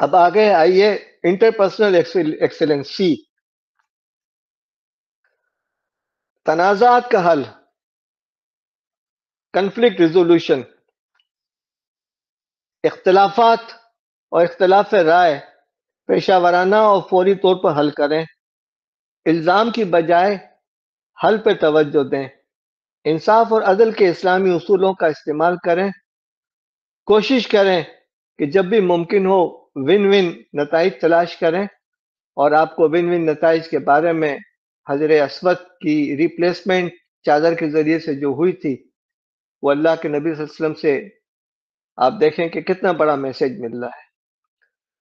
اب آگے آئیے انٹرپرسنل ایکسلنسی، تنازعات کا حل، کنفلکٹ ریزولوشن، اختلافات اور اختلاف رائے پیشہ ورانہ اور فوری طور پر حل کریں، الزام کی بجائے حل پہ توجہ دیں، انصاف اور عدل کے اسلامی اصولوں کا استعمال کریں، کوشش کریں کہ جب بھی ممکن ہو ون ون نتائج تلاش کریں، اور آپ کو ون ون نتائج کے بارے میں حجر اسود کی ریپلیسمنٹ چادر کے ذریعے سے جو ہوئی تھی، وہ اللہ کے نبی صلی اللہ علیہ وسلم سے آپ دیکھیں کہ کتنا بڑا میسج مل رہا ہے۔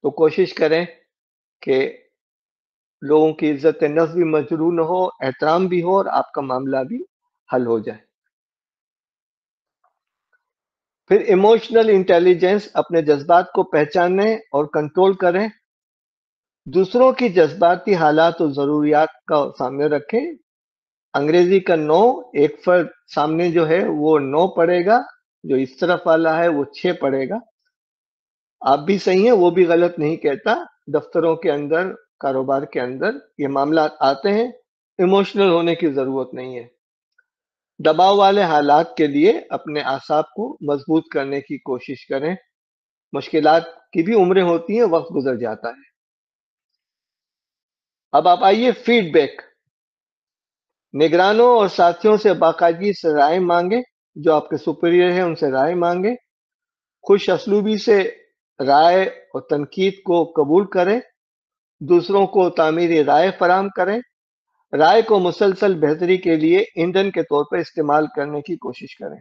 تو کوشش کریں کہ لوگوں کی عزت نفس بھی مجروح نہ ہو، احترام بھی ہو، اور آپ کا معاملہ بھی حل ہو جائے۔ پھر ایموشنل انٹیلیجنس، اپنے جذبات کو پہچانیں اور کنٹرول کریں، دوسروں کی جذباتی حالات اور ضروریات کا سامنے رکھیں۔ انگریزی کا نو، ایک فرد سامنے جو ہے وہ 9 پڑھے گا، جو اس طرف والا ہے وہ 6 پڑھے گا۔ آپ بھی صحیح ہیں، وہ بھی غلط نہیں کہتا۔ دفتروں کے اندر، کاروبار کے اندر یہ معاملات آتے ہیں، ایموشنل ہونے کی ضرورت نہیں ہے۔ دباؤ والے حالات کے لیے اپنے اعصاب کو مضبوط کرنے کی کوشش کریں، مشکلات کی بھی عمریں ہوتی ہیں، وقت گزر جاتا ہے۔ اب آپ آئیے فیڈ بیک، نگرانوں اور ساتھیوں سے باقاعدگی سے رائے مانگیں، جو آپ کے سپیریئر ہیں ان سے رائے مانگیں، خوش اسلوبی سے رائے اور تنقید کو قبول کریں، دوسروں کو تعمیری رائے فراہم کریں، رائے کو مسلسل بہتری کے لیے ایندھن کے طور پر استعمال کرنے کی کوشش کریں۔